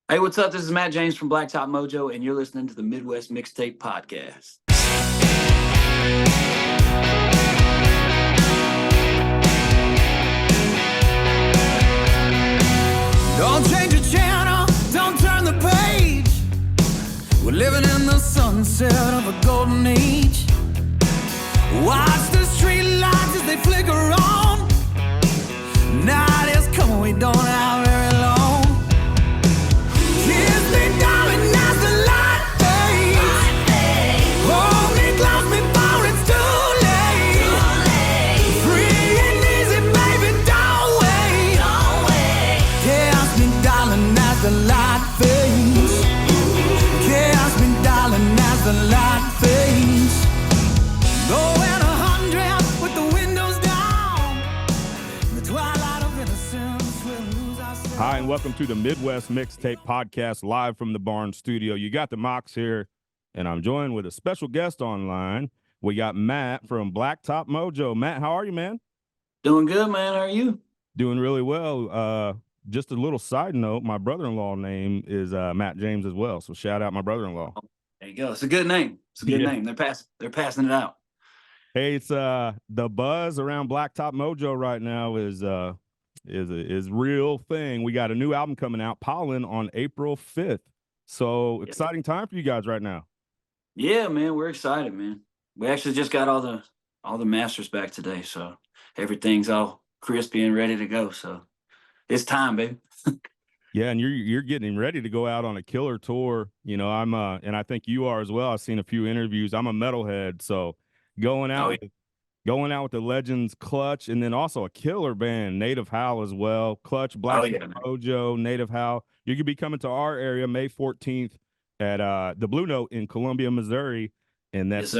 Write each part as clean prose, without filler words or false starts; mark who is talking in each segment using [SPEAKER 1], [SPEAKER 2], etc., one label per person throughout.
[SPEAKER 1] Hey, what's up? This is Matt James from Blacktop Mojo, and you're listening to the Midwest Mixtape Podcast.
[SPEAKER 2] Don't change the channel, don't turn the page. We're living in the sunset of a golden age. Watch the street lights as they flicker on. Night is coming, we don't have very long. Kiss me, darling, as the light fades. Hold me close before it's too late. Free and easy, baby, don't wait. Kiss me, darling, as the light fades. Kiss me, darling, as the light fades. Going 100 with the windows down. The twilight of innocence will lose ourselves.
[SPEAKER 3] Hi, and welcome to the Midwest Mixtape Podcast live from the Barn Studio. You got the Mox here, and I'm joined with a special guest online. We got Matt from Blacktop Mojo. Matt, how are you, man?
[SPEAKER 1] Doing good, man. How are you?
[SPEAKER 3] Doing really well. Just a little side note, my brother-in-law name is Matt James as well, so shout out my brother-in-law.
[SPEAKER 1] There you go. It's a good name. It's a good name. They're passing it out.
[SPEAKER 3] Hey, it's the buzz around Blacktop Mojo right now is real thing. We got a new album coming out, Pollen, on April 5th. So exciting time for you guys right now.
[SPEAKER 1] Yeah, man. We're excited, man. We actually just got all the masters back today, so everything's all crispy and ready to go. So it's time, baby.
[SPEAKER 3] Yeah, and you're getting ready to go out on a killer tour. You know, I'm and I think you are as well. I've seen a few interviews. I'm a metalhead, so going out with the legends Clutch, and then also a killer band, Native Howl as well. Clutch, Blacktop Mojo, Native Howl. You could be coming to our area May 14th at the Blue Note in Columbia, Missouri, and that's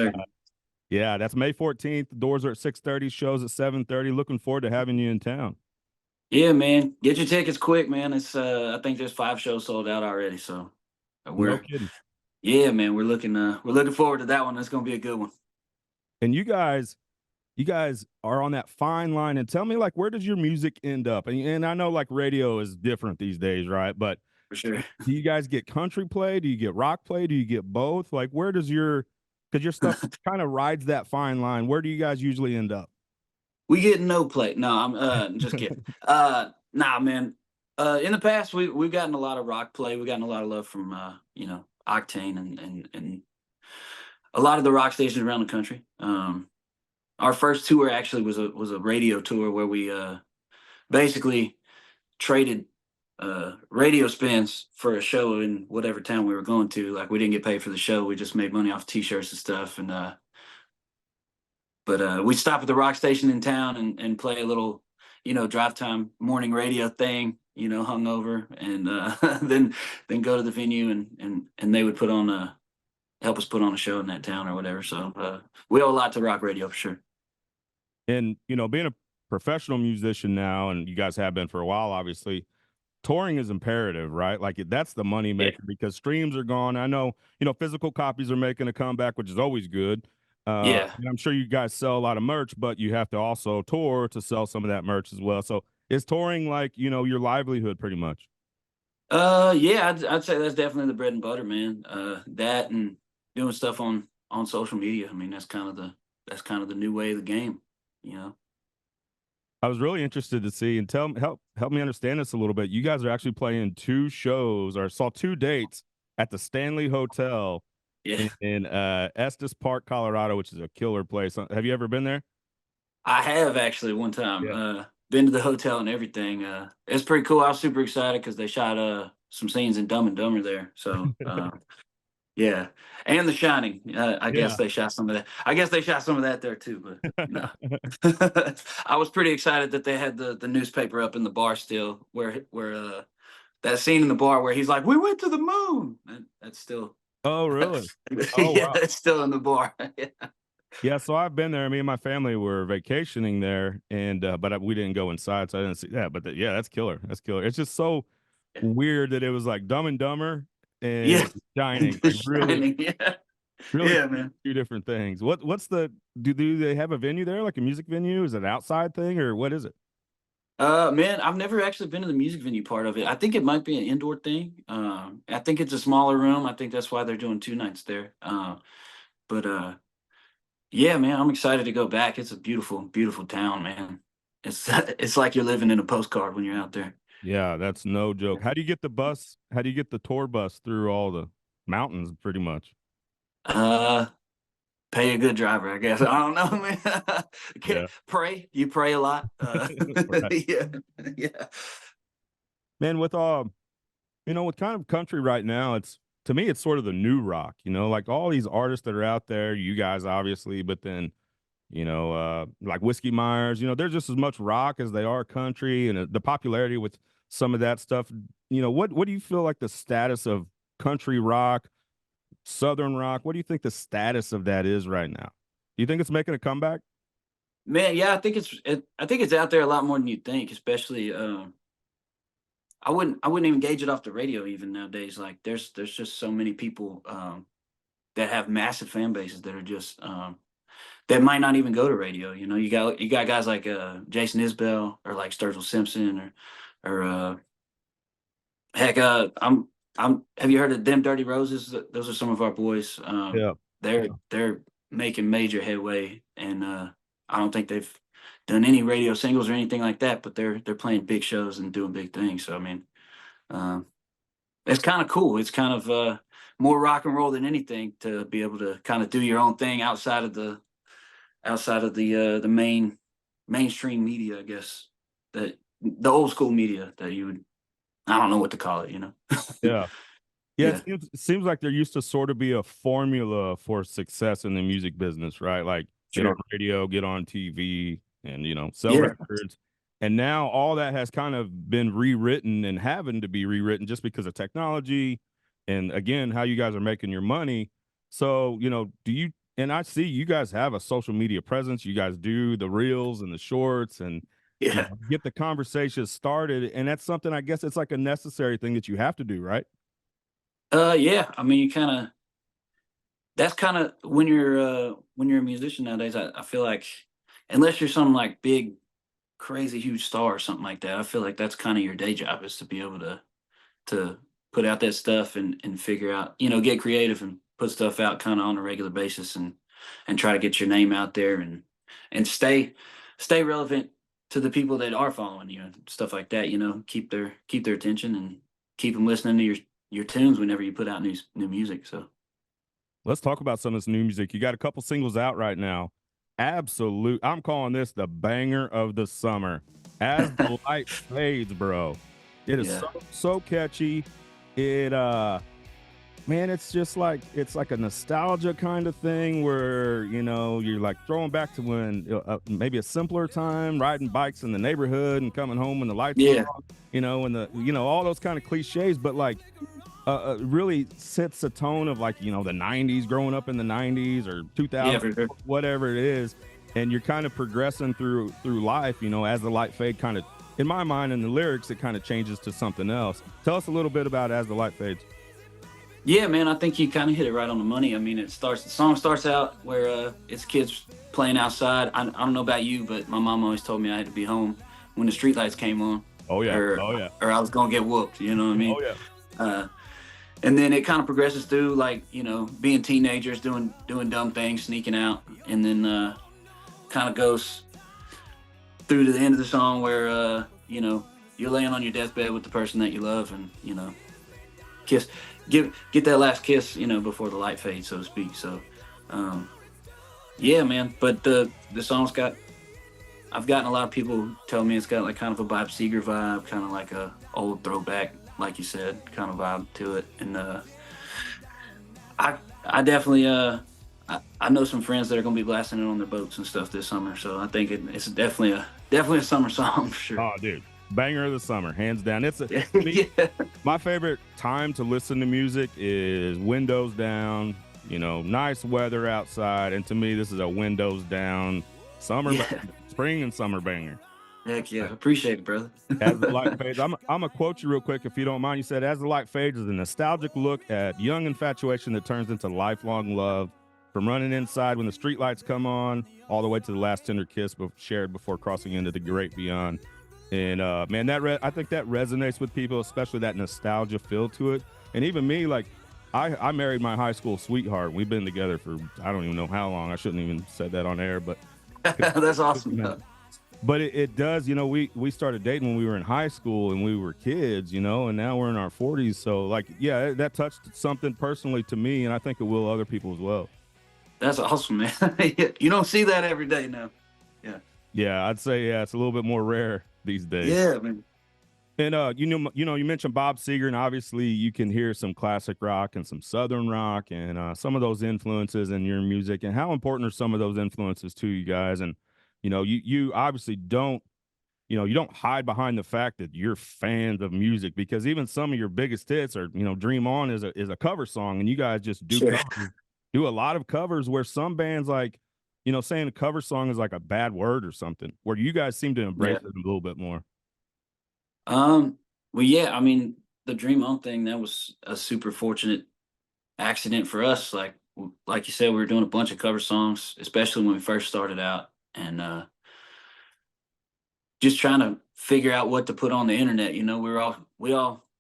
[SPEAKER 3] that's May 14th. Doors are at 6:30, shows at 7:30. Looking forward to having you in town.
[SPEAKER 1] Yeah, man. Get your tickets quick, man. It's I think there's 5 shows sold out already. So
[SPEAKER 3] No kidding.
[SPEAKER 1] Yeah, man. We're looking forward to that one. That's gonna be a good one.
[SPEAKER 3] And you guys are on that fine line. And tell me, like, where does your music end up? And I know, like, radio is different these days, right? But
[SPEAKER 1] For sure.
[SPEAKER 3] do you guys get country play? Do you get rock play? Do you get both? Like, where does because your stuff kind of rides that fine line. Where do you guys usually end up?
[SPEAKER 1] We get no play. No, I'm just kidding. Nah, man. In the past, we've gotten a lot of rock play. We've gotten a lot of love from Octane and a lot of the rock stations around the country. Our first tour actually was a radio tour where we basically traded radio spins for a show in whatever town we were going to. Like, we didn't get paid for the show. We just made money off T-shirts and stuff. And But we stop at the rock station in town and play a little, drive time morning radio thing, hungover, and then go to the venue and they would help us put on a show in that town or whatever. So we owe a lot to rock radio for sure.
[SPEAKER 3] And, being a professional musician now, and you guys have been for a while, obviously, touring is imperative, right? Like, that's the money maker because streams are gone. I know, physical copies are making a comeback, which is always good. And I'm sure you guys sell a lot of merch, but you have to also tour to sell some of that merch as well. So is touring like, your livelihood pretty much?
[SPEAKER 1] Yeah, I'd say that's definitely the bread and butter, man. That and doing stuff on social media. I mean, that's kind of the new way of the game,
[SPEAKER 3] I was really interested to see and help me understand this a little bit. You guys are actually playing 2 shows, or saw 2 dates at the Stanley Hotel in Estes Park, Colorado, which is a killer place. Have you ever been there?
[SPEAKER 1] I have actually one time. Been to the hotel and everything. It's pretty cool. I was super excited because they shot some scenes in Dumb and Dumber there. So yeah, and The Shining. I guess they shot some of that. I guess they shot some of that there too. But no, I was pretty excited that they had the newspaper up in the bar still, where that scene in the bar where he's like, "We went to the moon." That's still.
[SPEAKER 3] Oh, really?
[SPEAKER 1] Oh, wow. It's still in the bar.
[SPEAKER 3] Yeah, so I've been there. Me and my family were vacationing there, and but we didn't go inside, so I didn't see that. But that's killer. That's killer. It's just so weird that it was like Dumb and Dumber and Shining. Like, really, really,
[SPEAKER 1] man.
[SPEAKER 3] 2 different things. What's do they have a venue there, like a music venue? Is it an outside thing, or what is it?
[SPEAKER 1] Man, I've never actually been to the music venue part of it. I think it might be an indoor thing. I think it's a smaller room. I think that's why they're doing 2 nights there. But yeah, man, I'm excited to go back. It's a beautiful, beautiful town, man. It's it's like you're living in a postcard when you're out there.
[SPEAKER 3] Yeah, that's no joke. How do you get the bus? How do you get the tour bus through all the mountains, pretty much?
[SPEAKER 1] Uh, Pay a good driver, I guess. I don't know, man.
[SPEAKER 3] Yeah.
[SPEAKER 1] Pray. You pray a lot.
[SPEAKER 3] Right.
[SPEAKER 1] Yeah, yeah,
[SPEAKER 3] Man, with with kind of country right now, it's to me, it's sort of the new rock, like all these artists that are out there, you guys obviously, but then, like Whiskey Myers, they're just as much rock as they are country, and the popularity with some of that stuff. What do you feel like the status of country rock, Southern rock? What do you think the status of that is right now? Do you think it's making a comeback?
[SPEAKER 1] man. Yeah, I think it's out there a lot more than you think. Especially, I wouldn't even gauge it off the radio even nowadays. Like, there's just so many people that have massive fan bases that are just that might not even go to radio. You got guys like Jason Isbell or like Sturgill Simpson or heck, I'm. Have you heard of them Dirty Roses? Those are some of our boys.
[SPEAKER 3] Yeah.
[SPEAKER 1] They're making major headway, and I don't think they've done any radio singles or anything like that, but they're playing big shows and doing big things. So I mean, um, it's kind of cool. It's kind of more rock and roll than anything to be able to kind of do your own thing outside of the mainstream media, I guess, that the old school media that you would, I don't know what to call it,
[SPEAKER 3] Yeah.
[SPEAKER 1] Yeah.
[SPEAKER 3] It seems like there used to sort of be a formula for success in the music business, right? Like get on
[SPEAKER 1] Sure.
[SPEAKER 3] radio, get on TV, and sell
[SPEAKER 1] Yeah.
[SPEAKER 3] records. And now all that has kind of been rewritten and having to be rewritten just because of technology and again how you guys are making your money. So, do you and I see you guys have a social media presence. You guys do the reels and the shorts and
[SPEAKER 1] Yeah.
[SPEAKER 3] get the conversation started. And that's something I guess it's like a necessary thing that you have to do, right?
[SPEAKER 1] Yeah. I mean, that's kind of when you're a musician nowadays. I feel like unless you're some like big, crazy, huge star or something like that, I feel like that's kind of your day job is to be able to put out that stuff and figure out, get creative and put stuff out kind of on a regular basis and try to get your name out there and stay relevant to the people that are following you and stuff like that. Keep their attention and keep them listening to your tunes whenever you put out new music. So
[SPEAKER 3] Let's talk about some of this new music. You got a couple singles out right now. I'm calling this the banger of the summer. As the Light Fades, bro. It is
[SPEAKER 1] Yeah.
[SPEAKER 3] so catchy. It man, it's just like a nostalgia kind of thing where you're like throwing back to when maybe a simpler time, riding bikes in the neighborhood and coming home when the lights
[SPEAKER 1] Yeah.
[SPEAKER 3] are on, and the all those kind of cliches, but like really sets a tone of like the 90s, growing up in the 90s or 2000,
[SPEAKER 1] Yeah, for sure.
[SPEAKER 3] whatever it is, and you're kind of progressing through life, as the light fade kind of, in my mind, in the lyrics, it kind of changes to something else. Tell us a little bit about As the Light Fades.
[SPEAKER 1] Yeah, man, I think you kind of hit it right on the money. I mean, the song starts out where it's kids playing outside. I don't know about you, but my mom always told me I had to be home when the streetlights came on.
[SPEAKER 3] Oh yeah,
[SPEAKER 1] or I was gonna get whooped. You know what I mean?
[SPEAKER 3] Oh yeah.
[SPEAKER 1] And then it kind of progresses through like being teenagers, doing dumb things, sneaking out, and then kind of goes through to the end of the song where you're laying on your deathbed with the person that you love, and kiss. Get that last kiss, before the light fades, so to speak. So, yeah, man. But the song's I've gotten a lot of people tell me it's got like kind of a Bob Seger vibe, kind of like a old throwback, like you said, kind of vibe to it. And I definitely I know some friends that are gonna be blasting it on their boats and stuff this summer. So I think it's definitely a summer song for sure.
[SPEAKER 3] Oh, dude. Banger of the summer, hands down. It's
[SPEAKER 1] Yeah.
[SPEAKER 3] my favorite time to listen to music is windows down, nice weather outside. And to me, this is a windows down summer, spring and summer banger.
[SPEAKER 1] Heck yeah. Appreciate it, brother.
[SPEAKER 3] As the Light Fades, I'm gonna quote you real quick if you don't mind. You said, "As the Light Fades is a nostalgic look at young infatuation that turns into lifelong love. From running inside when the streetlights come on, all the way to the last tender kiss shared before crossing into the great beyond." And man, I think that resonates with people, especially that nostalgia feel to it. And even me, like I married my high school sweetheart. We've been together for I don't even know how long. I shouldn't even said that on air, but
[SPEAKER 1] That's awesome.
[SPEAKER 3] but it does, you know, we started dating when we were in high school and we were kids, you know, and now we're in our 40s. So like, yeah, that touched something personally to me, and I think it will other people as well.
[SPEAKER 1] That's awesome, man. You don't see that every day now. Yeah.
[SPEAKER 3] Yeah, I'd say it's a little bit more rare these days.
[SPEAKER 1] Yeah, man.
[SPEAKER 3] And you mentioned Bob Seger, and obviously you can hear some classic rock and some southern rock and some of those influences in your music. And how important are some of those influences to you guys? And you obviously don't you don't hide behind the fact that you're fans of music, because even some of your biggest hits are Dream On is a cover song, and you guys just do
[SPEAKER 1] Sure.
[SPEAKER 3] do a lot of covers where some bands like saying a cover song is like a bad word or something, where you guys seem to embrace it a little bit more.
[SPEAKER 1] Well, yeah, I mean, the Dream On thing, that was a super fortunate accident for us. Like you said, we were doing a bunch of cover songs, especially when we first started out, and just trying to figure out what to put on the internet.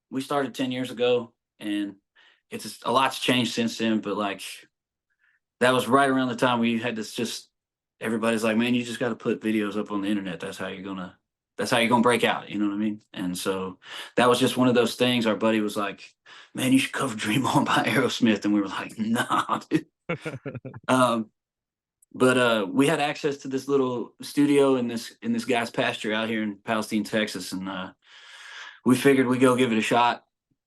[SPEAKER 1] We started 10 years ago, and a lot's changed since then, but like that was right around the time we had this everybody's like, man, you just got to put videos up on the internet. That's how you're gonna break out. You know what I mean? And so that was just one of those things. Our buddy was like, man, you should cover Dream On by Aerosmith. And we were like, nah, dude. But we had access to this little studio in this guy's pasture out here in Palestine, Texas. And we figured we'd go give it a shot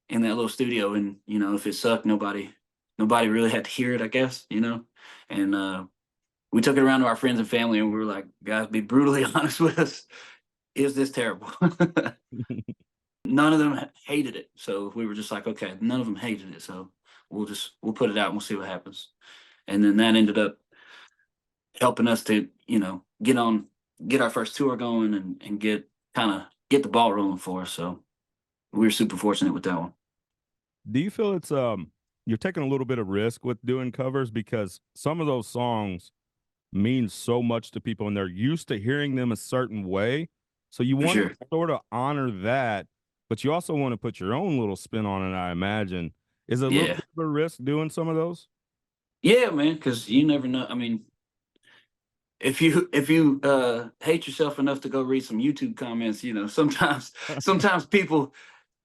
[SPEAKER 1] in that little studio. And, if it sucked, nobody really had to hear it, I guess, and we took it around to our friends and family, and we were like, guys, be brutally honest with us. Is this terrible? None of them hated it. So we were just like, okay, none of them hated it. So we'll put it out and we'll see what happens. And then that ended up helping us to, get our first tour going and get the ball rolling for us. So we were super fortunate with that one.
[SPEAKER 3] Do you feel it's you're taking a little bit of risk with doing covers, because some of those songs mean so much to people and they're used to hearing them a certain way? So you want to sort of honor that, but you also want to put your own little spin on it, I imagine. Is it a little bit of a risk doing some of those?
[SPEAKER 1] Yeah, man, because you never know. I mean, if you hate yourself enough to go read some YouTube comments, sometimes people,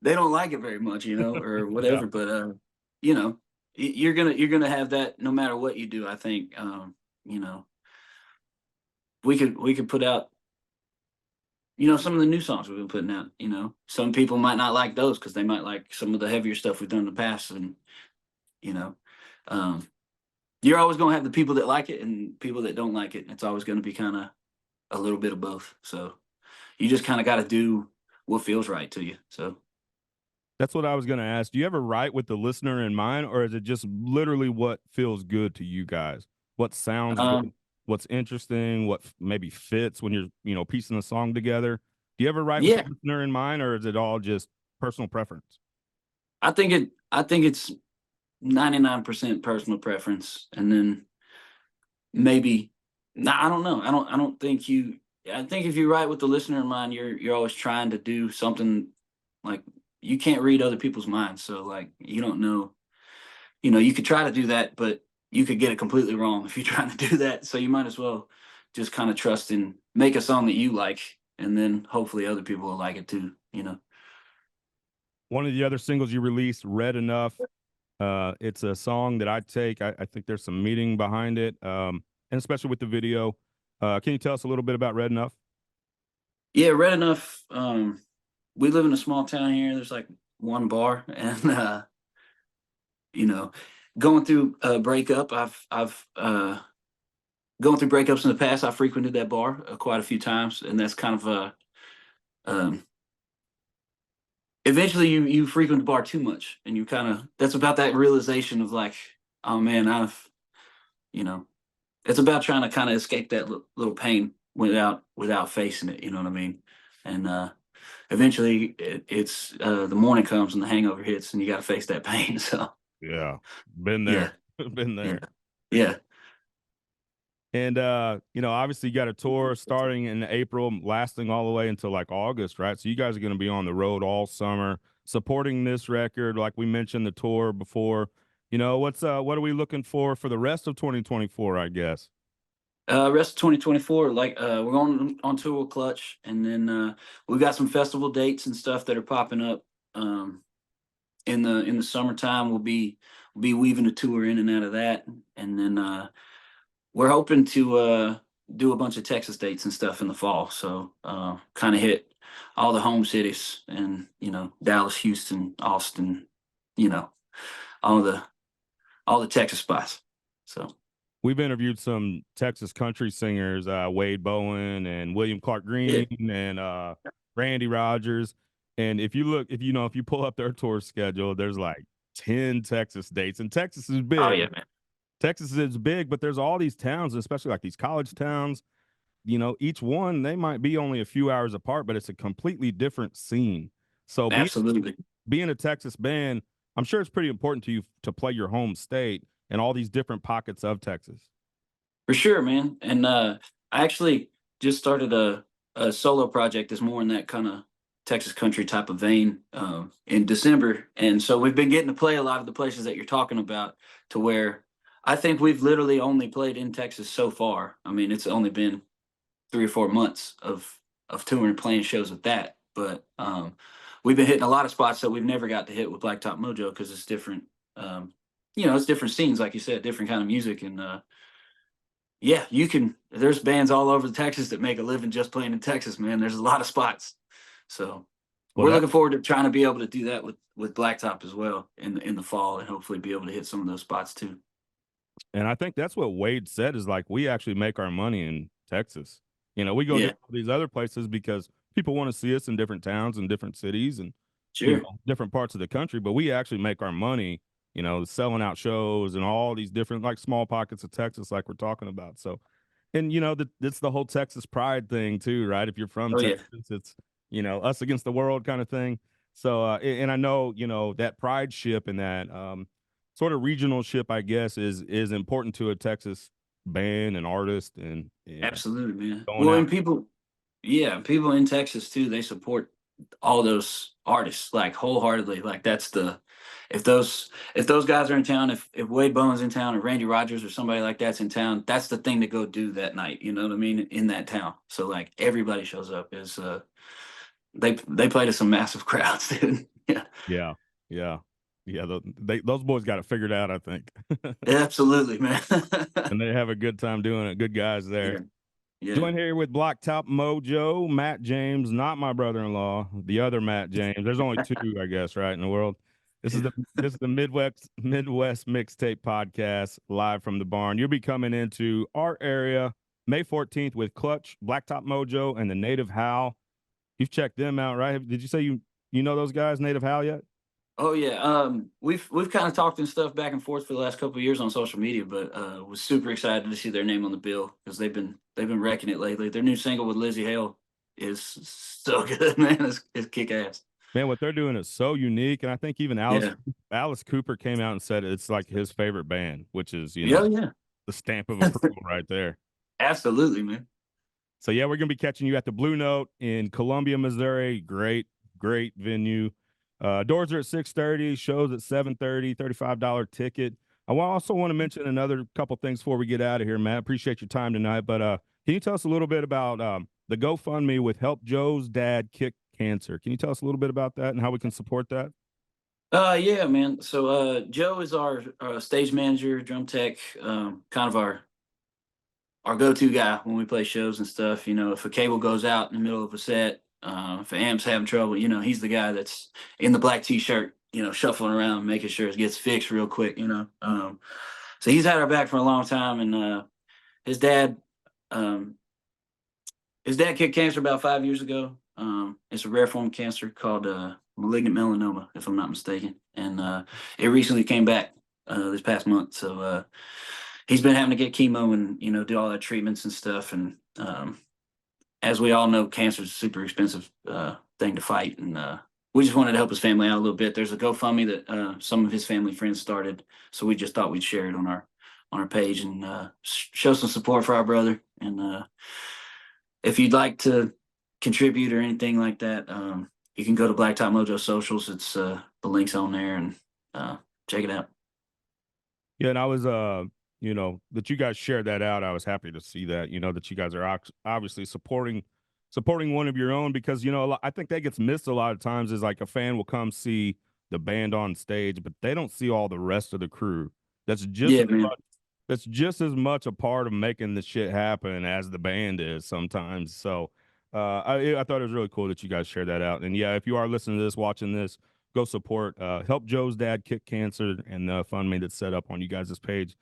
[SPEAKER 1] they don't like it very much, or whatever. But you're gonna have that no matter what you do. I think we could put out some of the new songs we've been putting out. Some people might not like those because they might like some of the heavier stuff we've done in the past, and you're always gonna have the people that like it and people that don't like it. It's always gonna be kind of a little bit of both. So you just kind of got to do what feels right to you. So
[SPEAKER 3] that's what I was going to ask. Do you ever write with the listener in mind, or is it just literally what feels good to you guys? What sounds good, what's interesting, what maybe fits when you're piecing a song together? Do you ever write with the listener in mind, or is it all just personal preference?
[SPEAKER 1] I think it's 99% personal preference, and then maybe I don't know. I think if you write with the listener in mind, you're always trying to do something. Like, you can't read other people's minds, so like you don't know. You could try to do that, but you could get it completely wrong if you're trying to do that. So you might as well just kind of trust and make a song that you like, and then hopefully other people will like it too.
[SPEAKER 3] One of the other singles you released, Red Enough. It's a song that I think there's some meaning behind it, and especially with the video. Can you tell us a little bit about Red Enough?
[SPEAKER 1] Yeah, Red Enough. We live in a small town here. There's like one bar, and going through a breakup. I've going through breakups in the past. I frequented that bar quite a few times, and that's kind of eventually you frequent the bar too much, and that's about that realization of like, oh man, it's about trying to kind of escape that little pain without facing it. You know what I mean? And eventually it's the morning comes and the hangover hits, and you got to face that pain. So
[SPEAKER 3] yeah, been there. Been there.
[SPEAKER 1] Yeah.
[SPEAKER 3] And obviously you got a tour starting in April, lasting all the way until like August, right? So you guys are going to be on the road all summer supporting this record. Like we mentioned the tour before. What are we looking for the rest of 2024, I guess?
[SPEAKER 1] Rest of 2024, like we're going on tour with Clutch, and then we've got some festival dates and stuff that are popping up. In the summertime, we'll be weaving a tour in and out of that, and then we're hoping to do a bunch of Texas dates and stuff in the fall. So kind of hit all the home cities, and Dallas, Houston, Austin, all the Texas spots. So.
[SPEAKER 3] We've interviewed some Texas country singers, Wade Bowen and William Clark Green and Randy Rogers. And if you pull up their tour schedule, there's like 10 Texas dates, and Texas is big.
[SPEAKER 1] Oh yeah, man.
[SPEAKER 3] Texas is big, but there's all these towns, especially like these college towns. Each one, they might be only a few hours apart, but it's a completely different scene. So
[SPEAKER 1] absolutely,
[SPEAKER 3] being a Texas band, I'm sure it's pretty important to you to play your home state and all these different pockets of Texas.
[SPEAKER 1] For sure, man. And I actually just started a solo project that's more in that kind of Texas country type of vein in December. And so we've been getting to play a lot of the places that you're talking about, to where I think we've literally only played in Texas so far. I mean, it's only been 3 or 4 months of touring and playing shows with that. But we've been hitting a lot of spots that we've never got to hit with Blacktop Mojo, because it's different. It's different scenes, like you said, different kind of music. And there's bands all over Texas that make a living just playing in Texas, man. There's a lot of spots. So we're looking forward to trying to be able to do that with Blacktop as well in the fall, and hopefully be able to hit some of those spots too.
[SPEAKER 3] And I think that's what Wade said, is like, we actually make our money in Texas. We go to these other places because people want to see us in different towns and different cities and different parts of the country, but we actually make our money selling out shows and all these different like small pockets of Texas, like we're talking about. So, and it's the whole Texas pride thing too, right? If you're from Texas, it's us against the world kind of thing. So, and I know that pride ship and that sort of regional ship, I guess, is important to a Texas band and artist. And
[SPEAKER 1] absolutely, man. Well, and people in Texas too, they support all those artists like wholeheartedly. Like that's if those guys are in town, if Wade Bowen's in town, or Randy Rogers or somebody like that's in town, that's the thing to go do that night. You know what I mean? In that town. So like everybody shows up. Is they play to some massive crowds, dude.
[SPEAKER 3] Yeah. Those boys got it figured out, I think.
[SPEAKER 1] Absolutely, man.
[SPEAKER 3] And they have a good time doing it. Good guys there.
[SPEAKER 1] Yeah.
[SPEAKER 3] Joined here with Blacktop Mojo, Matt James, not my brother-in-law, the other Matt James. There's only 2, I guess, right, in the world. This is the Midwest Mixtape Podcast, live from the barn. You'll be coming into our area May 14th with Clutch, Blacktop Mojo, and the Native Howl. You've checked them out, right? Did you say you know those guys, Native Howl, yet?
[SPEAKER 1] Oh yeah, we've kind of talked and stuff back and forth for the last couple of years on social media, but was super excited to see their name on the bill, because they've been wrecking it lately. Their new single with Lizzie Hale is so good, man. It's kick ass.
[SPEAKER 3] Man, what they're doing is so unique, and I think even Alice Cooper came out and said it's like his favorite band, which is the stamp of approval right there.
[SPEAKER 1] Absolutely, man.
[SPEAKER 3] So yeah, we're gonna be catching you at the Blue Note in Columbia, Missouri. Great venue. Doors are at 6:30, shows at 7:30, $35 ticket. I also want to mention another couple things before we get out of here, Matt. Appreciate your time tonight, but can you tell us a little bit about the GoFundMe with Help Joe's Dad Kick Cancer? Can you tell us a little bit about that and how we can support that?
[SPEAKER 1] Yeah, man. So Joe is our stage manager, drum tech, kind of our go-to guy when we play shows and stuff. If a cable goes out in the middle of a set, if an amp's having trouble, he's the guy that's in the black t-shirt, shuffling around, making sure it gets fixed real quick, So he's had our back for a long time, and his dad kicked cancer about 5 years ago. It's a rare form of cancer called malignant melanoma, if I'm not mistaken. And it recently came back this past month. So he's been having to get chemo and, do all that treatments and stuff. And as we all know, cancer is a super expensive thing to fight. And we just wanted to help his family out a little bit. There's a GoFundMe that some of his family friends started. So we just thought we'd share it on our page and show some support for our brother. And if you'd like to contribute or anything like that, you can go to Blacktop Mojo socials. It's the link's on there, and check it out.
[SPEAKER 3] Yeah, and I was you know, that you guys shared that out. I was happy to see that, you know, that you guys are obviously supporting one of your own, because, you know, I think that gets missed a lot of times, is like a fan will come see the band on stage, but they don't see all the rest of the crew. That's just as much a part of making the shit happen as the band is sometimes. So I thought it was really cool that you guys shared that out. And yeah, if you are listening to this, watching this, go support, help Joe's dad kick cancer and the FundMe that's set up on you guys' page.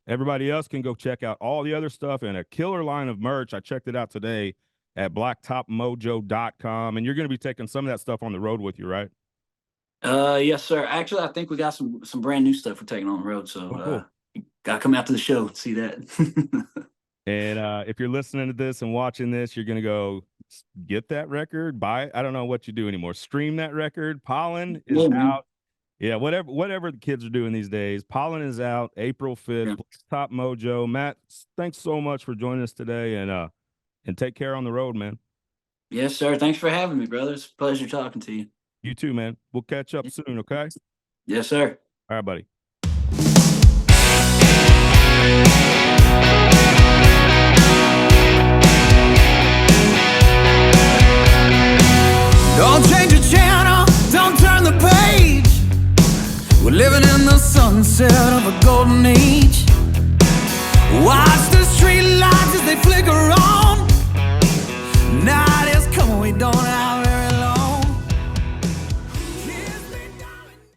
[SPEAKER 3] Everybody else can go check out all the other stuff and a killer line of merch. I checked it out today at blacktopmojo.com. And you're going to be taking some of that stuff on the road with you, right?
[SPEAKER 1] Yes, sir. Actually, I think we got some brand new stuff we're taking on the road. So
[SPEAKER 3] cool.
[SPEAKER 1] Gotta come out to the show and see that.
[SPEAKER 3] And if you're listening to this and watching this, you're going to go get that record, buy it. I don't know what you do anymore. Stream that record. Pollen is out. Yeah, whatever the kids are doing these days. Pollen is out April 5th. Top Mojo. Matt, thanks so much for joining us today, and take care on the road, man.
[SPEAKER 1] Yes, sir. Thanks for having me, brother. It's a pleasure talking to you.
[SPEAKER 3] You too, man. We'll catch up soon, okay?
[SPEAKER 1] Yes, sir.
[SPEAKER 3] All right, buddy.
[SPEAKER 2] Don't change the channel, don't turn the page. We're living in the sunset of a golden age. Watch the street lights as they flicker on. Night is coming, we don't have